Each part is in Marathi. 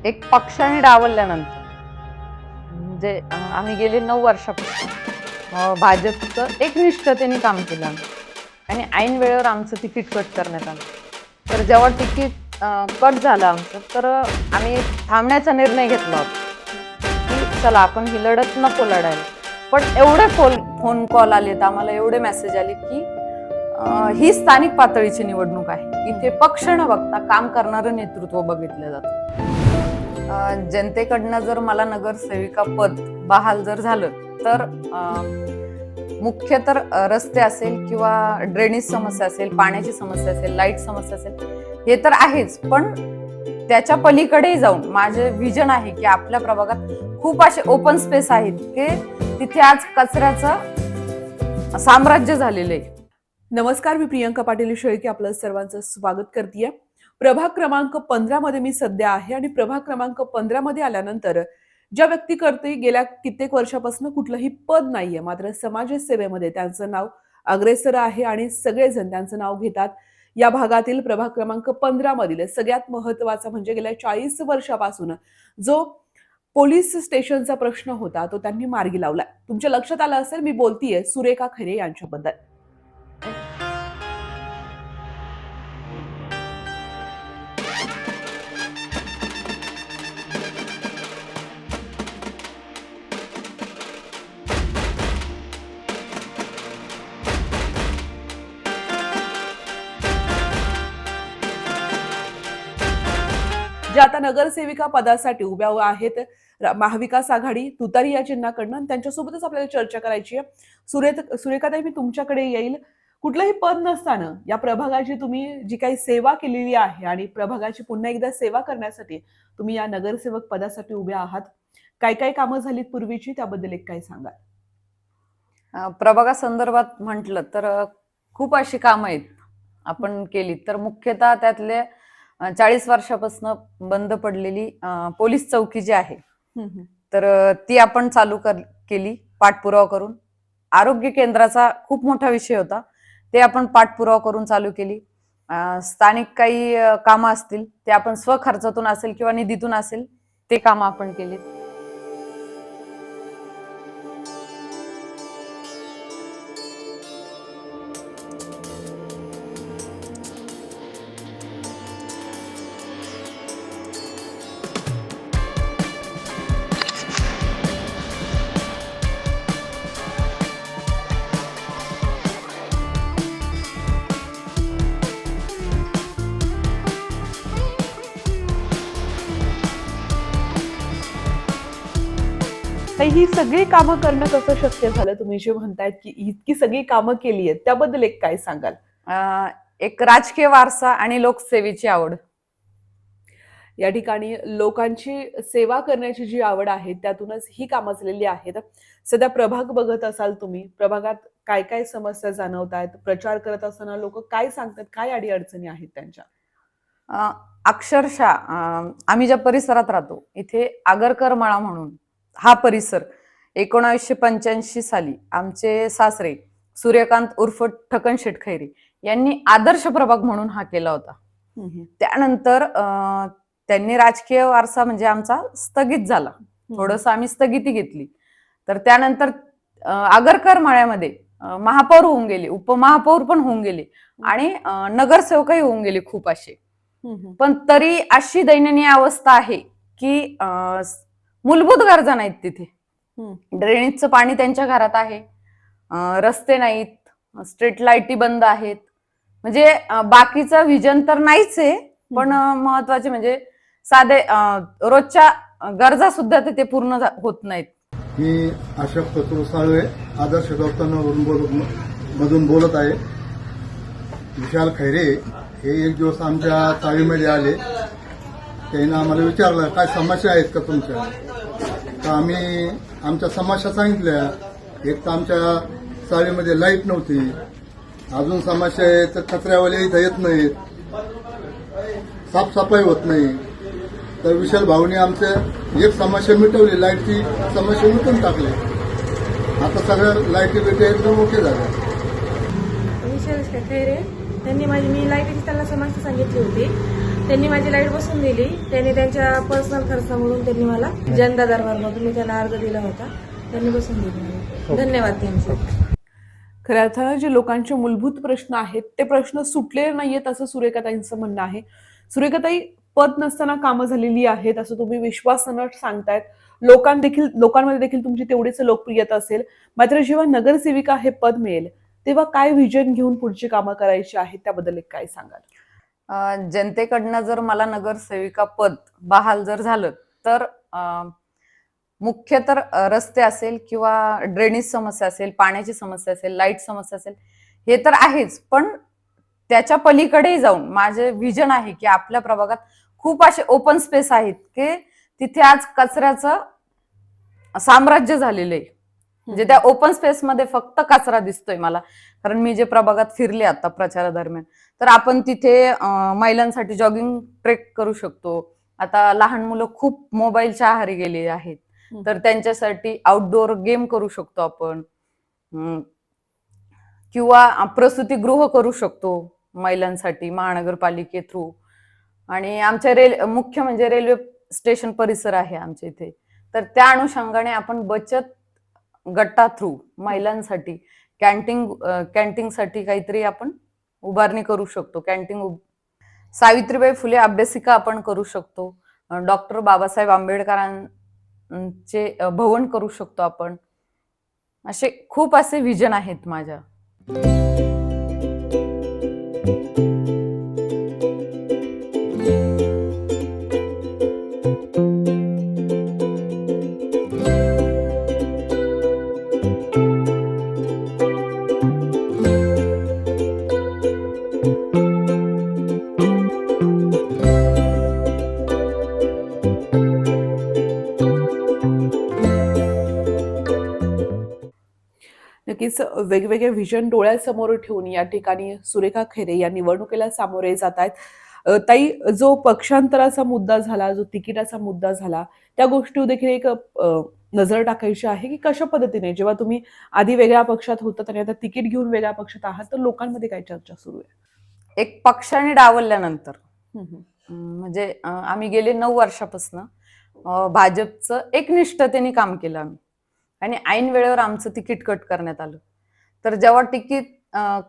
एक पक्षाने डावलल्यानंतर म्हणजे आम्ही गेले 9 वर्षापासून भाजपचं एकनिष्ठतेने काम केलं आणि ऐन वेळेवर आमचं तिकीट कट करण्यात आलं. तर जेव्हा तिकीट कट झालं आमचं, तर आम्ही थांबण्याचा निर्णय घेतला होता की चला आपण ही लढत नको लढायला. पण एवढे फोन कॉल आलेत आम्हाला, एवढे मेसेज आले की ही स्थानिक पातळीची निवडणूक आहे, इथे पक्ष न बघता काम करणारं नेतृत्व बघितलं जातं. जनतेकडनं जर मला नगरसेविका पद बहाल जर झालं तर मुख्य तर रस्ते असेल किंवा ड्रेनेज समस्या असेल, पाण्याची समस्या असेल, लाईट समस्या असेल, हे तर आहेच. पण त्याच्या पलीकडेही जाऊन माझे विजन आहे की आपल्या प्रभागात खूप असे ओपन स्पेस आहेत की तिथे आज कचऱ्याचं साम्राज्य झालेलं आहे. नमस्कार, मी प्रियंका पाटील शेळके आपलं सर्वांचं स्वागत करतेय. प्रभाग क्रमांक 15 मध्ये मी सध्या आहे आणि प्रभाग क्रमांक 15 मध्ये आल्यानंतर ज्या व्यक्ती करते गेल्या कित्येक वर्षापासून कुठलंही पद नाहीये, मात्र समाजसेवेमध्ये त्यांचं नाव अग्रेसर आहे आणि सगळेजण त्यांचं नाव घेतात. या भागातील प्रभाग क्रमांक 15 मधील सगळ्यात महत्वाचा म्हणजे गेल्या 40 वर्षापासून जो पोलीस स्टेशनचा प्रश्न होता तो त्यांनी मार्गी लावला. तुमच्या लक्षात आलं असेल, मी बोलतीये सुरेखा खैरे यांच्याबद्दल. जे आता नगरसेविका पदासाठी उभ्या आहेत महाविकास आघाडी तुतारी या चिन्हाकडनं, त्यांच्यासोबतच आपल्याला चर्चा करायची आहे. सुरेखाताई, मी तुमच्याकडे येईल. कुठलंही पद नसताना या प्रभागाची तुम्ही जी काही सेवा केलेली आहे आणि प्रभागाची पुन्हा एकदा सेवा करण्यासाठी तुम्ही या नगरसेवक पदासाठी उभ्या आहात. काय काय कामं झालीत पूर्वीची, त्याबद्दल एक काय सांगाल? प्रभागासंदर्भात म्हटलं तर खूप अशी कामं आहेत आपण केली. तर मुख्यतः त्यातले 40 वर्षापासून बंद पडलेली पोलीस चौकी जी आहे तर ती आपण चालू केली पाठपुरावा करून. आरोग्य केंद्राचा खूप मोठा विषय होता, ते आपण पाठपुरावा करून चालू केली. स्थानिक काही कामं असतील ते आपण स्वखर्चातून असेल किंवा निधीतून असेल ते कामं आपण केली. ही सगळी कामं करणं कसं शक्य झालं? तुम्ही जे म्हणतायत की इतकी सगळी कामं केली आहेत, त्याबद्दल एक काय सांगाल? एक राजकीय वारसा आणि लोकसेवेची आवड. या ठिकाणी लोकांची सेवा करण्याची जी आवड आहे त्यातूनच ही कामं झालेली आहेत. सध्या प्रभाग बघत असाल तुम्ही, प्रभागात काय काय समस्या जाणवत आहेत? प्रचार करत असताना लोक काय सांगतात, काय अडीअडचणी आहेत त्यांच्या? अक्षरशः आम्ही ज्या परिसरात राहतो इथे आगरकर मळा म्हणून हा परिसर 1985 साली आमचे सासरे सूर्यकांत उर्फ ठकनशेठ खैरे यांनी आदर्श प्रभाग म्हणून हा केला होता. त्यानंतर त्यांनी राजकीय वारसा म्हणजे आमचा स्थगित झाला, थोडस आम्ही स्थगिती घेतली. तर त्यानंतर आगरकर माळ्यामध्ये महापौर होऊन गेले, उपमहापौर पण होऊन गेले आणि नगरसेवकही होऊन गेले खूप असे. पण तरी अशी दयनीय अवस्था आहे की मूलभूत गरजा नाहीत तिथे. ड्रेनेजचं पाणी त्यांच्या घरात आहे, रस्ते नाहीत, स्ट्रीट लाईटी बंद आहेत. म्हणजे बाकीचं विजन तर नाहीच आहे, पण महत्वाचे म्हणजे साधे रोजच्या गरजा सुद्धा तिथे पूर्ण होत नाहीत. मी अशोक पत्रू साळवे आदर्श मधून बोलत आहे. विशाल खैरे हे एक दिवस आमच्या चाळीमध्ये आले. त्यांनी आम्हाला विचारलं काय समस्या आहेत का तुमच्या. तर आम्ही आमच्या समस्या सांगितल्या. एक तर आमच्या चाळीमध्ये लाईट नव्हती, अजून समस्या आहे तर कचऱ्यावाले इथं येत नाहीत, साफसफाई होत नाही. तर विशाल भाऊने आमचं एक समस्या मिटवली, लाईटची समस्या मिटून टाकली. आता सगळ्या लाईटी बिटी एकदम ओके झाल्या. विशाल खैरे त्यांनी मी लाईटीची त्यांना समस्या सांगितली होती त्यांनी माझी लाईट बसवून दिली. त्यांनी त्यांच्या पर्सनल खर्चामधून त्यांनी मला जनता दरबारमधून मी त्यांना अर्ज दिला होता. त्यांनी बसवून दिली मला. धन्यवाद त्यांचे. खऱ्या अर्थानं जे लोकांचे मूलभूत प्रश्न आहेत ते प्रश्न सुटलेले नाहीयेत असं सुरेखाताईंचं म्हणणं आहे. सुरेखाताई, पद नसताना कामं झालेली आहेत असं तुम्ही विश्वासानं सांगतायत. लोकांमध्ये देखील तुमची तेवढीच लोकप्रियता असेल. मात्र जेव्हा नगरसेविका हे पद मिळेल तेव्हा काय व्हिजन घेऊन पुढची कामं करायची आहेत त्याबद्दल एक काय सांगाल? जनतेकडनं जर मला नगरसेविका पद बहाल जर झालं तर मुख्य तर रस्ते असेल किंवा ड्रेनेज समस्या असेल, पाण्याची समस्या असेल, लाईट समस्या असेल, हे तर आहेच. पण त्याच्या पलीकडेही जाऊन माझे विजन आहे की आपल्या प्रभागात खूप असे ओपन स्पेस आहेत की तिथे आज कचऱ्याचं साम्राज्य झालेलं आहे. म्हणजे त्या ओपन स्पेसमध्ये फक्त कचरा दिसतोय मला. कारण मी जे प्रभागात फिरले आता प्रचारादरम्यान, तर आपण तिथे महिलांसाठी जॉगिंग ट्रेक करू शकतो. आता लहान मुलं खूप मोबाईलच्या आहारी गेले आहेत, तर त्यांच्यासाठी आउटडोअर गेम करू शकतो आपण, किंवा प्रसूतिगृह करू शकतो महिलांसाठी महानगरपालिके थ्रू. आणि आमच्या मुख्य म्हणजे रेल्वे स्टेशन परिसर आहे आमच्या इथे, तर त्या अनुषंगाने आपण बचत गटा थ्रू महिलांसाठी कॅन्टीनसाठी काहीतरी आपण उभारणी करू शकतो. सावित्रीबाई फुले अभ्यासिका आपण करू शकतो. डॉक्टर बाबासाहेब आंबेडकरांचे भवन करू शकतो आपण. असे खूप असे विजन आहेत माझ्या. नक्कीच वेगवेगळे व्हिजन डोळ्यासमोर ठेवून या ठिकाणी सुरेखा खैरे या निवडणुकीला सामोरे जात आहेत. ताई, जो पक्षांतराचा मुद्दा झाला, जो तिकिटाचा मुद्दा झाला, त्या गोष्टीवर देखील एक नजर टाकायची आहे की कशा पद्धतीने जेव्हा तुम्ही आधी वेगळ्या पक्षात होतात आणि आता तिकीट घेऊन वेगळ्या पक्षात आहात, तर लोकांमध्ये काय चर्चा सुरू आहे? एक पक्षाने डावलल्यानंतर म्हणजे आम्ही गेले 9 वर्षापासून भाजपचं एकनिष्ठतेने काम केलं आम्ही, आणि ऐन वेळेवर आमचं तिकीट कट करण्यात आलं. तर जेव्हा तिकीट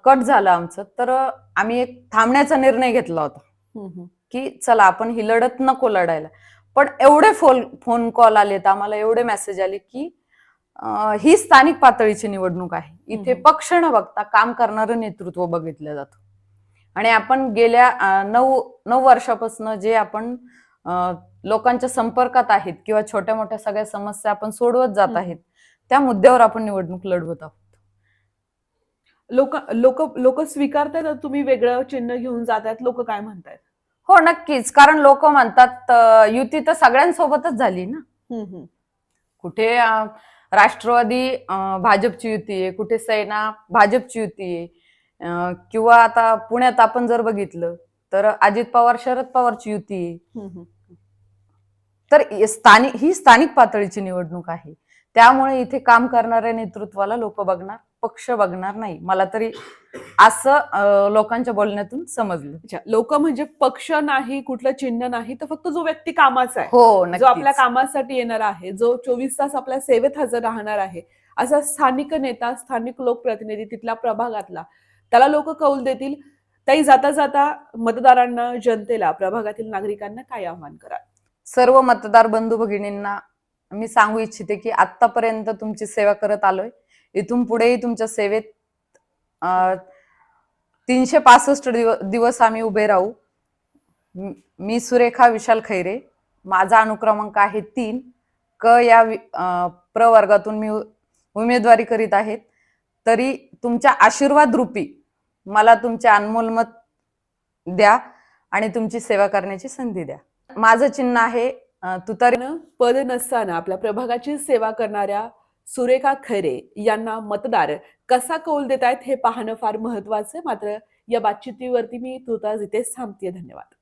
कट झालं आमचं, तर आम्ही एक थांबण्याचा निर्णय घेतला होता की चला आपण ही लढत नको लढायला. पण एवढे फोन कॉल आलेत आम्हाला, एवढे मेसेज आले की ही स्थानिक पातळीची निवडणूक आहे, इथे पक्ष न बघता काम करणारं नेतृत्व बघितलं जातं. आणि आपण गेल्या 9 वर्षापासून जे आपण लोकांच्या संपर्कात आहेत किंवा छोट्या मोठ्या सगळ्या समस्या आपण सोडवत जात आहेत, त्या मुद्द्यावर आपण निवडणूक लढवत आहोत. लोक लोक लोक स्वीकारतात तुम्ही वेगळं चिन्ह घेऊन जातायत? लोक काय म्हणतायत? हो, नक्कीच. कारण लोक म्हणतात युती तर सगळ्यांसोबतच झाली ना. कुठे राष्ट्रवादी भाजपची युती आहे, कुठे सेना भाजपची युती आहे, किंवा आता पुण्यात आपण जर बघितलं तर अजित पवार शरद पवारची युती आहे. तर ही स्थानिक पातळीची निवडणूक आहे. त्यामुळे इथे काम करणाऱ्या नेतृत्वाला लोक बघणार, पक्ष बघणार नाही. मला तरी असं लोकांच्या बोलण्यातून समजलं. लोक म्हणजे पक्ष नाही, कुठलं चिन्ह नाही, तर फक्त जो व्यक्ती कामाचा आहे, हो, जो आपल्या कामासाठी येणार आहे, जो 24 तास आपल्या सेवेत हजर राहणार आहे, असा स्थानिक नेता, स्थानिक लोकप्रतिनिधी तिथल्या प्रभागातला, त्याला लोक कौल देतील. ताई, जाता जाता मतदारांना, जनतेला, प्रभागातील नागरिकांना काय आव्हान कराल? सर्व मतदार बंधू भगिनींना मी सांगू इच्छिते की आतापर्यंत तुमची सेवा करत आलोय, इथून पुढेही तुमच्या सेवेत 365 दिवस आम्ही उभे राहू. मी सुरेखा विशाल खैरे, माझा अनुक्रमांक आहे 3 क या प्रवर्गातून मी उमेदवारी करीत आहे. तरी तुमच्या आशीर्वाद रूपी मला तुमचे अनमोल मत द्या आणि तुमची सेवा करण्याची संधी द्या. माझं चिन्ह आहे तुतारी. पद नसताना आपल्या प्रभागाची सेवा करणाऱ्या सुरेखा खैरे यांना मतदार कसा कौल देत आहेत हे पाहणं फार महत्वाचं. मात्र या बातचीतीवरती मी तुर्तास इथेच थांबतेय. धन्यवाद.